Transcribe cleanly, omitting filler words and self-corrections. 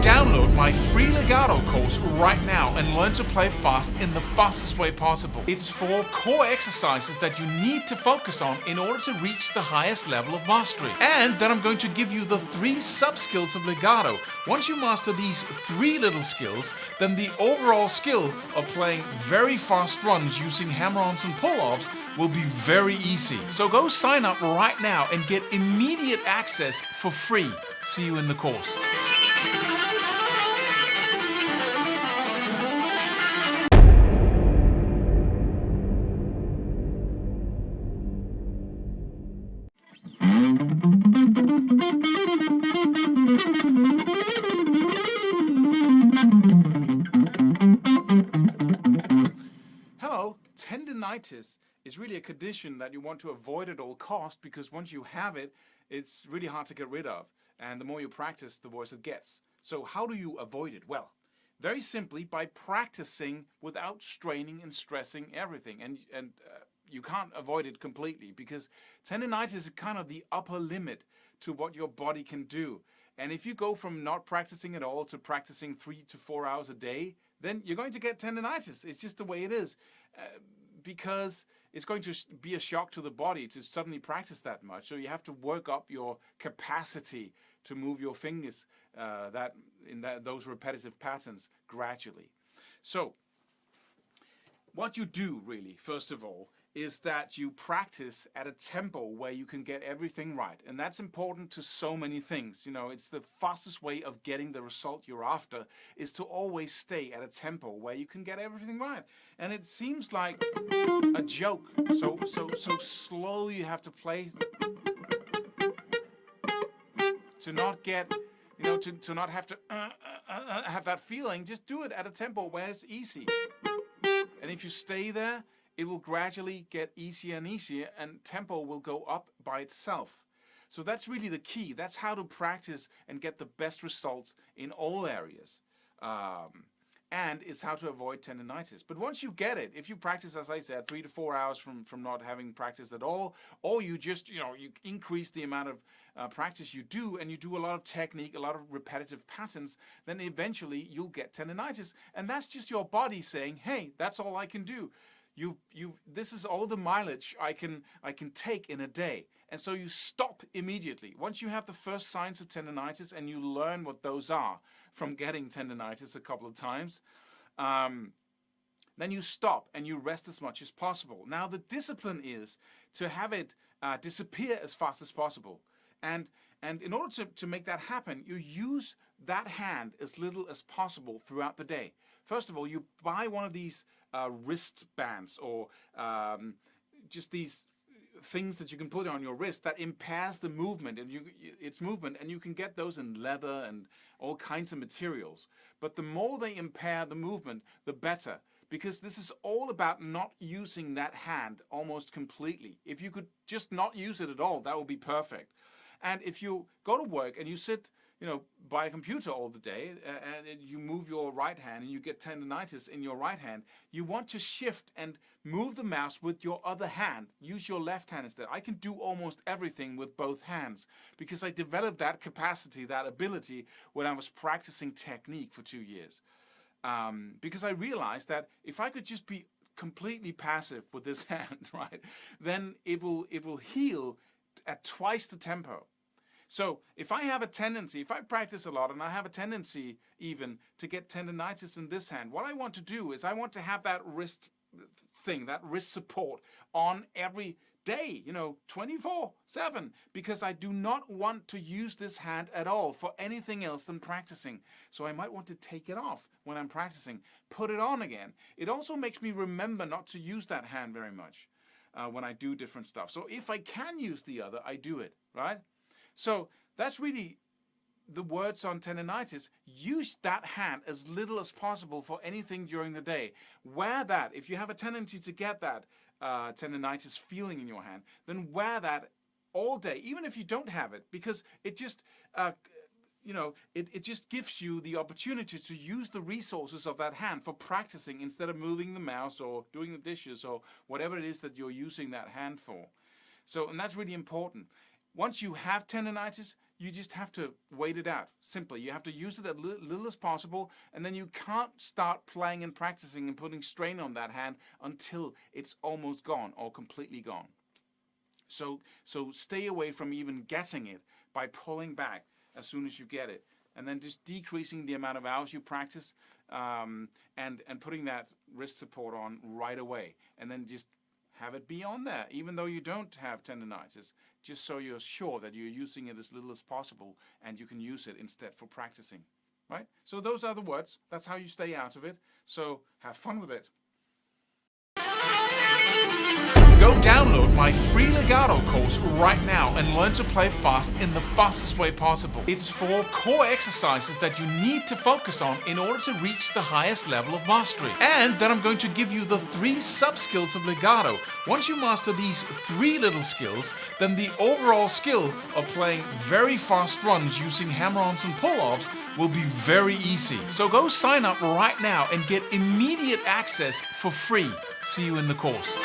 Download my free legato course right now and learn to play fast in the fastest way possible. It's 4 core exercises that you need to focus on in order to reach the highest level of mastery. And then I'm going to give you the 3 sub-skills of legato. Once you master these 3 little skills, then the overall skill of playing very fast runs using hammer-ons and pull-offs will be very easy. So go sign up right now and get immediate access for free. See you in the course. Hello, tendinitis is really a condition that you want to avoid at all costs, because once you have it, it's really hard to get rid of. And the more you practice, the worse it gets. So how do you avoid it? Well, very simply by practicing without straining and stressing everything. And you can't avoid it completely, because tendinitis is kind of the upper limit to what your body can do. And if you go from not practicing at all to practicing 3 to 4 hours a day, then you're going to get tendinitis. It's just the way it is. Because it's going to be a shock to the body to suddenly practice that much. So you have to work up your capacity to move your fingers those repetitive patterns gradually. So what you do really, first of all, is that you practice at a tempo where you can get everything right. And that's important to so many things. You know, it's the fastest way of getting the result you're after is to always stay at a tempo where you can get everything right. And it seems like a joke. So slow you have to play to not get, to not have to have that feeling. Just do it at a tempo where it's easy. And if you stay there, it will gradually get easier and easier, and tempo will go up by itself. So that's really the key. That's how to practice and get the best results in all areas. And it's how to avoid tendinitis. But once you get it, if you practice, as I said, 3 to 4 hours from not having practiced at all, or you just, you increase the amount of practice you do, and you do a lot of technique, a lot of repetitive patterns, then eventually you'll get tendinitis. And that's just your body saying, hey, that's all I can do. This is all the mileage I can take in a day. And so you stop immediately. Once you have the first signs of tendinitis and you learn what those are from getting tendinitis a couple of times, then you stop and you rest as much as possible. Now the discipline is to have it disappear as fast as possible. And in order to make that happen, you use that hand as little as possible throughout the day. First of all, you buy one of these wristbands or just these things that you can put on your wrist that impairs the movement and its movement, and you can get those in leather and all kinds of materials. But the more they impair the movement, the better, because this is all about not using that hand almost completely. If you could just not use it at all, that would be perfect. And if you go to work and you sit by a computer all the day, and you move your right hand and you get tendinitis in your right hand, you want to shift and move the mouse with your other hand. Use your left hand instead. I can do almost everything with both hands because I developed that capacity, that ability when I was practicing technique for 2 years. Because I realized that if I could just be completely passive with this hand, right, then it will heal at twice the tempo. So if I have a tendency, if I practice a lot and I have a tendency even to get tendinitis in this hand, what I want to do is I want to have that wrist thing, that wrist support on every day, 24/7, because I do not want to use this hand at all for anything else than practicing. So I might want to take it off when I'm practicing, put it on again. It also makes me remember not to use that hand very much when I do different stuff. So if I can use the other, I do it, right? So that's really the words on tendinitis. Use that hand as little as possible for anything during the day. Wear that. If you have a tendency to get that tendinitis feeling in your hand, then wear that all day, even if you don't have it, because it just it just gives you the opportunity to use the resources of that hand for practicing instead of moving the mouse or doing the dishes or whatever it is that you're using that hand for. So, and that's really important. Once you have tendinitis, you just have to wait it out. Simply, you have to use it as little as possible, and then you can't start playing and practicing and putting strain on that hand until it's almost gone or completely gone. So stay away from even getting it by pulling back as soon as you get it, and then just decreasing the amount of hours you practice, and putting that wrist support on right away, and then just have it be on there, even though you don't have tendonitis, just so you're sure that you're using it as little as possible and you can use it instead for practicing, right? So those are the words. That's how you stay out of it. So have fun with it. Go download my free legato course right now and learn to play fast in the fastest way possible. It's 4 core exercises that you need to focus on in order to reach the highest level of mastery. And then I'm going to give you the 3 sub-skills of legato. Once you master these 3 little skills, then the overall skill of playing very fast runs using hammer-ons and pull-offs will be very easy. So go sign up right now and get immediate access for free. See you in the course.